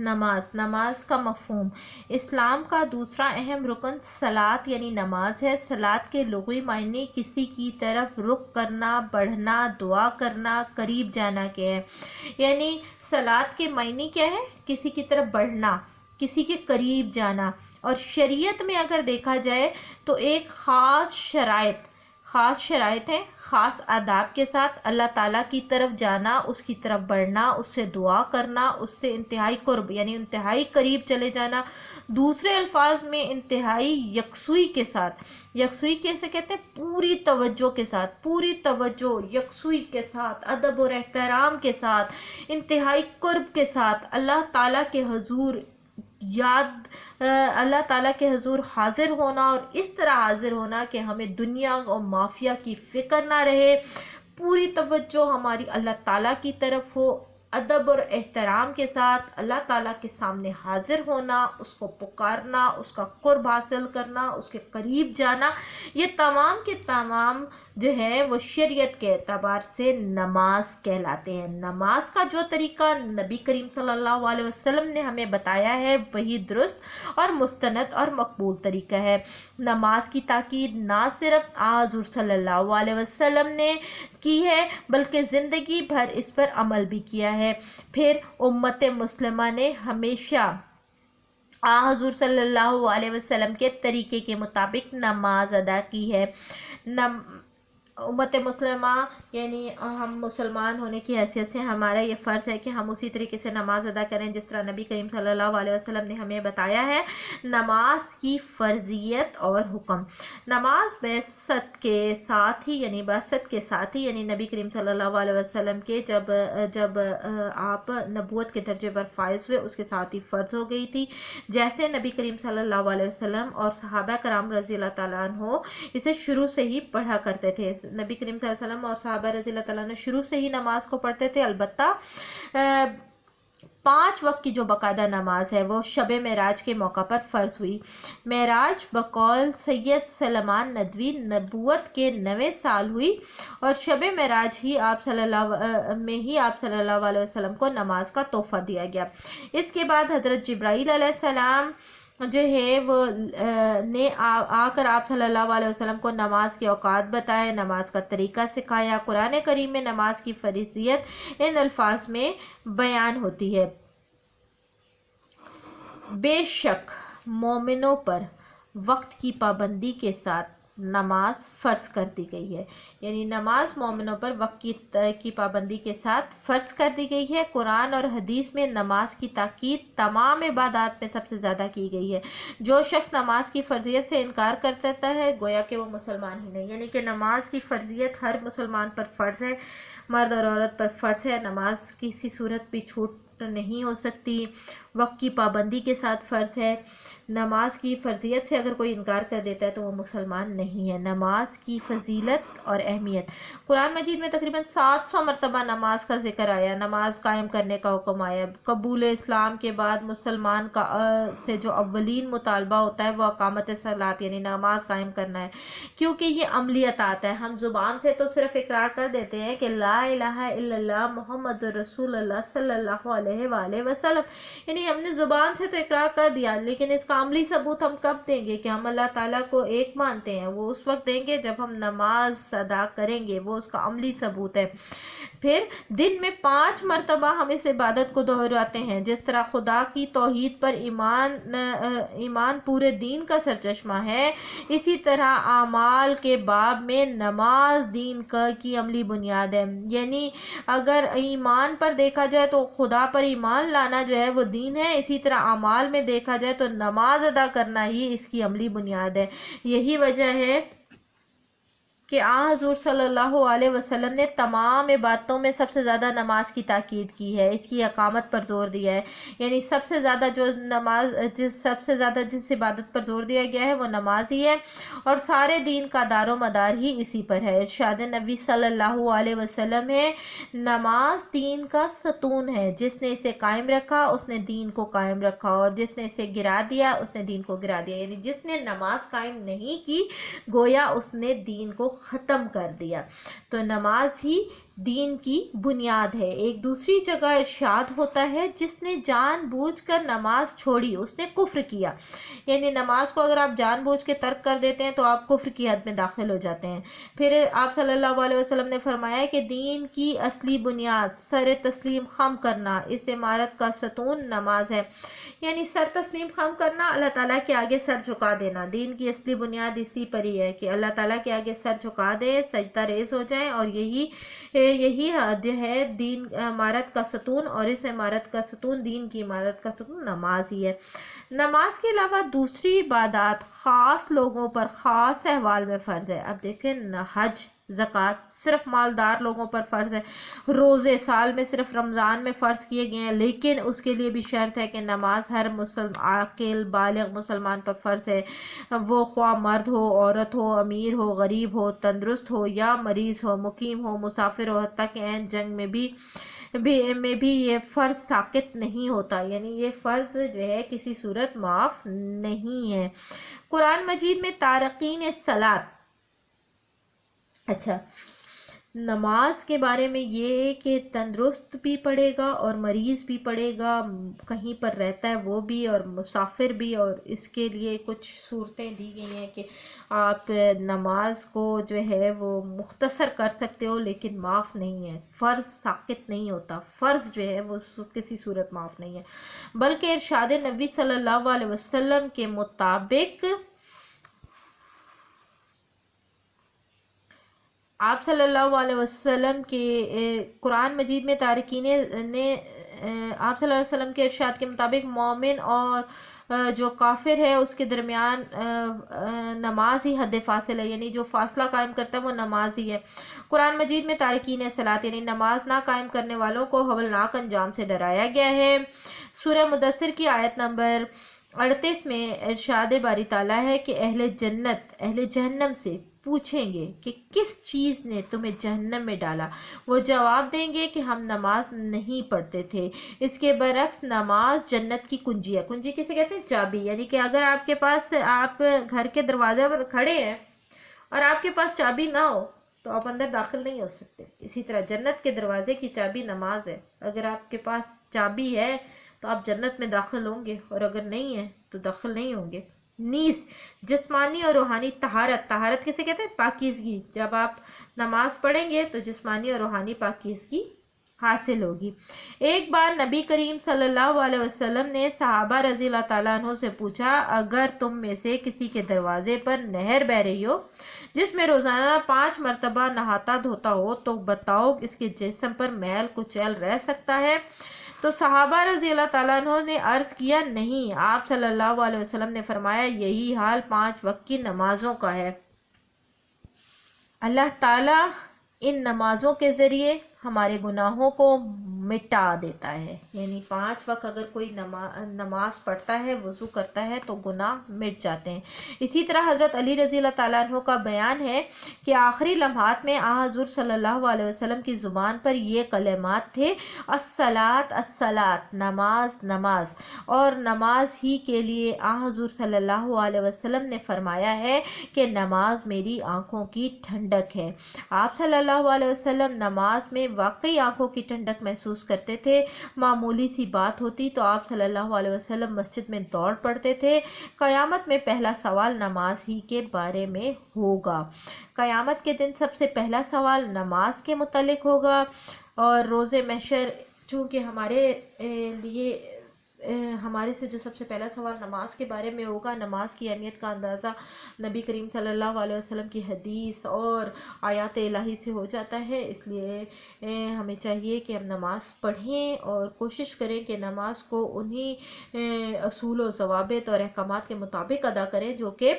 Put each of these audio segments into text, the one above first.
نماز کا مفہوم۔ اسلام کا دوسرا اہم رکن صلاۃ یعنی نماز ہے۔ صلاۃ کے لغوی معنی کسی کی طرف رخ کرنا، بڑھنا، دعا کرنا، قریب جانا کے ہے۔ یعنی صلاۃ کے معنی کیا ہے؟ کسی کی طرف بڑھنا، کسی کے قریب جانا۔ اور شریعت میں اگر دیکھا جائے تو ایک خاص شرائط ہیں، خاص آداب کے ساتھ اللہ تعالیٰ کی طرف جانا، اس کی طرف بڑھنا، اس سے دعا کرنا، اس سے انتہائی قرب یعنی انتہائی قریب چلے جانا۔ دوسرے الفاظ میں انتہائی یکسوئی کے ساتھ، یکسوئی کیسے کہتے ہیں؟ پوری توجہ کے ساتھ، پوری توجہ، یکسوئی کے ساتھ، ادب اور احترام کے ساتھ، انتہائی قرب کے ساتھ اللہ تعالیٰ کے حضور اللہ تعالیٰ کے حضور حاضر ہونا، اور اس طرح حاضر ہونا کہ ہمیں دنیا اور مافیا کی فکر نہ رہے، پوری توجہ ہماری اللہ تعالیٰ کی طرف ہو، ادب اور احترام کے ساتھ اللہ تعالیٰ کے سامنے حاضر ہونا، اس کو پکارنا، اس کا قرب حاصل کرنا، اس کے قریب جانا، یہ تمام کے تمام جو ہے وہ شریعت کے اعتبار سے نماز کہلاتے ہیں۔ نماز کا جو طریقہ نبی کریم صلی اللہ علیہ وسلم نے ہمیں بتایا ہے وہی درست اور مستند اور مقبول طریقہ ہے۔ نماز کی تاکید نہ صرف حضور صلی اللہ علیہ وسلم نے کی ہے بلکہ زندگی بھر اس پر عمل بھی کیا ہے۔ پھر امت مسلمہ نے ہمیشہ حضور صلی اللہ علیہ وسلم کے طریقے کے مطابق نماز ادا کی ہے۔ امت مسلمہ یعنی ہم مسلمان ہونے کی حیثیت سے ہمارا یہ فرض ہے کہ ہم اسی طریقے سے نماز ادا کریں جس طرح نبی کریم صلی اللہ علیہ وسلم نے ہمیں بتایا ہے۔ نماز کی فرضیت اور حکم۔ نماز بعثت کے ساتھ ہی یعنی نبی کریم صلی اللہ علیہ وسلم کے جب آپ نبوت کے درجے پر فائز ہوئے اس کے ساتھ ہی فرض ہو گئی تھی۔ جیسے نبی کریم صلی اللہ علیہ وسلم اور صحابہ کرام رضی اللہ تعالیٰ عنہ اسے شروع سے ہی پڑھا کرتے تھے۔ نبی کریم صلی اللہ علیہ وسلم اور صحابہ رضی اللہ تعالیٰ عنہ شروع سے ہی نماز کو پڑھتے تھے، البتہ 5 وقت کی جو باقاعدہ نماز ہے وہ شب معراج کے موقع پر فرض ہوئی۔ معراج بقول سید سلمان ندوی نبوت کے 9ویں سال ہوئی، اور شب معراج ہی آپ صلی اللہ علیہ وسلم کو نماز کا تحفہ دیا گیا۔ اس کے بعد حضرت جبرائیل علیہ السلام جو ہے وہ نے آ کر آپ صلی اللہ علیہ وسلم کو نماز کے اوقات بتائے، نماز کا طریقہ سکھایا۔ قرآن کریم میں نماز کی فرضیت ان الفاظ میں بیان ہوتی ہے: بے شک مومنوں پر وقت کی پابندی کے ساتھ نماز فرض کر دی گئی ہے۔ یعنی نماز مومنوں پر وقت کی پابندی کے ساتھ فرض کر دی گئی ہے۔ قرآن اور حدیث میں نماز کی تاکید تمام عبادات میں سب سے زیادہ کی گئی ہے۔ جو شخص نماز کی فرضیت سے انکار کر دیتا ہے گویا کہ وہ مسلمان ہی نہیں، یعنی کہ نماز کی فرضیت ہر مسلمان پر فرض ہے، مرد اور عورت پر فرض ہے۔ نماز کسی صورت بھی چھوٹ نہیں ہو سکتی، وقت کی پابندی کے ساتھ فرض ہے۔ نماز کی فرضیت سے اگر کوئی انکار کر دیتا ہے تو وہ مسلمان نہیں ہے۔ نماز کی فضیلت اور اہمیت۔ قرآن مجید میں تقریباً 700 مرتبہ نماز کا ذکر آیا، نماز قائم کرنے کا حکم آیا۔ قبول اسلام کے بعد مسلمان کا سے جو اولین مطالبہ ہوتا ہے وہ اقامت صلاۃ یعنی نماز قائم کرنا ہے، کیونکہ یہ عملیت آتا ہے۔ ہم زبان سے تو صرف اقرار کر دیتے ہیں کہ لا الہ الا اللہ محمد رسول اللہ صلی اللہ علیہ وآلہ وسلم، یعنی ہم نے زبان سے تو اقرار کر دیا، لیکن اس کا عملی ثبوت ہم کب دیں گے کہ ہم اللہ تعالیٰ کو ایک مانتے ہیں؟ وہ اس وقت دیں گے جب ہم نماز ادا کریں گے، وہ اس کا عملی ثبوت ہے۔ پھر دن میں 5 مرتبہ ہم اس عبادت کو دہراتے ہیں۔ جس طرح خدا کی توحید پر ایمان پورے دین کا سرچشمہ ہے، اسی طرح اعمال کے باب میں نماز دین کی عملی بنیاد ہے۔ یعنی اگر ایمان پر دیکھا جائے تو خدا پر ایمان لانا جو ہے وہ دین ہے، اسی طرح اعمال میں دیکھا جائے تو نماز ادا کرنا ہی اس کی عملی بنیاد ہے۔ یہی وجہ ہے کہ حضور صلی اللہ علیہ وسلم نے تمام عبادتوں میں سب سے زیادہ نماز کی تاکید کی ہے، اس کی اقامت پر زور دیا ہے۔ یعنی سب سے زیادہ جس عبادت پر زور دیا گیا ہے وہ نماز ہی ہے، اور سارے دین کا دار و مدار ہی اسی پر ہے۔ ارشاد نبی صلی اللہ علیہ وسلم ہے: نماز دین کا ستون ہے، جس نے اسے قائم رکھا اس نے دین کو قائم رکھا، اور جس نے اسے گرا دیا اس نے دین کو گرا دیا۔ یعنی جس نے نماز قائم نہیں کی گویا اس نے دین کو ختم کر دیا۔ تو نماز ہی دین کی بنیاد ہے۔ ایک دوسری جگہ ارشاد ہوتا ہے جس نے جان بوجھ کر نماز چھوڑی اس نے کفر کیا، یعنی نماز کو اگر آپ جان بوجھ کے ترک کر دیتے ہیں تو آپ کفر کی حد میں داخل ہو جاتے ہیں۔ پھر آپ صلی اللہ علیہ وسلم نے فرمایا کہ دین کی اصلی بنیاد سر تسلیم خم کرنا، اس عمارت کا ستون نماز ہے، یعنی سر تسلیم خم کرنا، اللہ تعالیٰ کے آگے سر جھکا دینا۔ دین کی اصلی بنیاد اسی پر ہی ہے کہ اللہ تعالیٰ کے آگے سر جھکا دیں، سجدہ ریز ہو جائیں، اور یہی جو ہے دین عمارت کا ستون، اور اس عمارت کا ستون، دین کی عمارت کا ستون نماز ہی ہے۔ نماز کے علاوہ دوسری عبادات خاص لوگوں پر خاص احوال میں فرض ہے۔ اب دیکھیں، حج، زکوٰۃ صرف مالدار لوگوں پر فرض ہے، روزے سال میں صرف رمضان میں فرض کیے گئے ہیں، لیکن اس کے لیے بھی شرط ہے کہ نماز ہر عاقل بالغ مسلمان پر فرض ہے، وہ خواہ مرد ہو، عورت ہو، امیر ہو، غریب ہو، تندرست ہو یا مریض ہو، مقیم ہو، مسافر ہو، حتیٰ کہ عین جنگ میں بھی یہ فرض ساقط نہیں ہوتا، یعنی یہ فرض جو ہے کسی صورت معاف نہیں ہے۔ قرآن مجید میں تارکین الصلاۃ، اچھا، نماز کے بارے میں یہ کہ تندرست بھی پڑھے گا اور مریض بھی پڑھے گا، کہیں پر رہتا ہے وہ بھی اور مسافر بھی، اور اس کے لیے کچھ صورتیں دی گئی ہیں کہ آپ نماز کو جو ہے وہ مختصر کر سکتے ہو لیکن معاف نہیں ہے، فرض ساقط نہیں ہوتا، فرض جو ہے وہ کسی صورت معاف نہیں ہے، بلکہ ارشاد نبی صلی اللہ علیہ وسلم کے مطابق آپ صلی اللہ علیہ وسلم کے قرآن مجید میں تارکین نے آپ صلی اللہ علیہ وسلم کے ارشاد کے مطابق مومن اور جو کافر ہے اس کے درمیان نماز ہی حد فاصل ہے، یعنی جو فاصلہ قائم کرتا ہے وہ نماز ہی ہے۔ قرآن مجید میں تارکین صلاۃ یعنی نماز نہ قائم کرنے والوں کو ہولناک انجام سے ڈرایا گیا ہے۔ سورہ مدثر کی آیت نمبر 38 میں ارشاد باری تعالیٰ ہے کہ اہل جنت اہل جہنم سے پوچھیں گے کہ کس چیز نے تمہیں جہنم میں ڈالا، وہ جواب دیں گے کہ ہم نماز نہیں پڑھتے تھے۔ اس کے برعکس نماز جنت کی کنجی ہے۔ کنجی کسے کہتے ہیں؟ چابی، یعنی کہ اگر آپ کے پاس، آپ گھر کے دروازے پر کھڑے ہیں اور آپ کے پاس چابی نہ ہو تو آپ اندر داخل نہیں ہو سکتے، اسی طرح جنت کے دروازے کی چابی نماز ہے، اگر آپ کے پاس چابی ہے تو آپ جنت میں داخل ہوں گے، اور اگر نہیں ہے تو داخل نہیں ہوں گے۔ نیز جسمانی اور روحانی طہارت، طہارت کسے کہتے ہیں؟ پاکیزگی، جب آپ نماز پڑھیں گے تو جسمانی اور روحانی پاکیزگی حاصل ہوگی۔ ایک بار نبی کریم صلی اللہ علیہ وسلم نے صحابہ رضی اللہ تعالیٰ عنہ سے پوچھا، اگر تم میں سے کسی کے دروازے پر نہر بہہ رہی ہو جس میں روزانہ 5 مرتبہ نہاتا دھوتا ہو تو بتاؤ اس کے جسم پر میل کچیل رہ سکتا ہے؟ تو صحابہ رضی اللہ تعالیٰ عنہ نے عرض کیا، نہیں۔ آپ صلی اللہ علیہ وسلم نے فرمایا، یہی حال 5 وقت کی نمازوں کا ہے۔ اللہ تعالیٰ ان نمازوں کے ذریعے ہمارے گناہوں کو مٹا دیتا ہے، یعنی 5 وقت اگر کوئی نماز پڑھتا ہے، وضو کرتا ہے تو گناہ مٹ جاتے ہیں۔ اسی طرح حضرت علی رضی اللہ تعالیٰ عنہ کا بیان ہے کہ آخری لمحات میں حضور صلی اللہ علیہ وسلم کی زبان پر یہ کلمات تھے، الصلاۃ الصلاۃ، نماز نماز، اور نماز ہی کے لیے حضور صلی اللہ علیہ وسلم نے فرمایا ہے کہ نماز میری آنکھوں کی ٹھنڈک ہے۔ آپ صلی اللہ علیہ وسلم نماز میں واقعی آنکھوں کی ٹھنڈک محسوس کرتے تھے، معمولی سی بات ہوتی تو آپ صلی اللہ علیہ وسلم مسجد میں دوڑ پڑتے تھے۔ قیامت میں پہلا سوال نماز ہی کے بارے میں ہوگا، قیامت کے دن سب سے پہلا سوال نماز کے متعلق ہوگا، اور روز محشر چونکہ ہمارے سے جو سب سے پہلا سوال نماز کے بارے میں ہوگا، نماز کی اہمیت کا اندازہ نبی کریم صلی اللہ علیہ وسلم کی حدیث اور آیات الہی سے ہو جاتا ہے، اس لیے ہمیں چاہیے کہ ہم نماز پڑھیں اور کوشش کریں کہ نماز کو انہی اصول و ضوابط اور احکامات کے مطابق ادا کریں جو کہ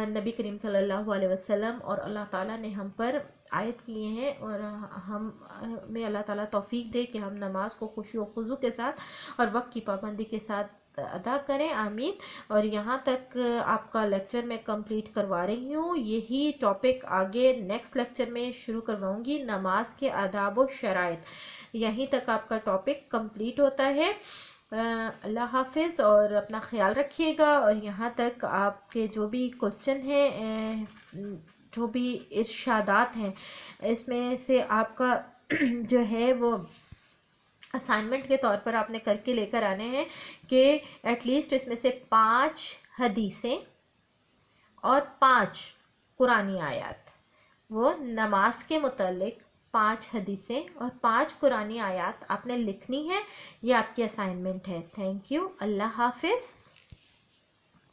نبی کریم صلی اللہ علیہ وسلم اور اللہ تعالیٰ نے ہم پر عائد کیے ہیں، اور ہمیں اللہ تعالیٰ توفیق دے کہ ہم نماز کو خشوع و خضوع کے ساتھ اور وقت کی پابندی کے ساتھ ادا کریں، آمین۔ اور یہاں تک آپ کا لیکچر میں کمپلیٹ کروا رہی ہوں، یہی ٹاپک آگے نیکسٹ لیکچر میں شروع کرواؤں گی، نماز کے آداب و شرائط، یہیں تک آپ کا ٹاپک کمپلیٹ ہوتا ہے۔ اللہ حافظ، اور اپنا خیال رکھیے گا، اور یہاں تک آپ کے جو بھی کوسچن ہیں، جو بھی ارشادات ہیں، اس میں سے آپ کا جو ہے وہ اسائنمنٹ کے طور پر آپ نے کر کے لے کر آنے ہیں کہ ایٹ لیسٹ اس میں سے 5 حدیثیں اور 5 قرآنی آیات، وہ نماز کے متعلق 5 حدیثیں اور 5 قرآنی آیات آپ نے لکھنی ہے. یہ آپ کی اسائنمنٹ ہے. Thank you. اللہ حافظ.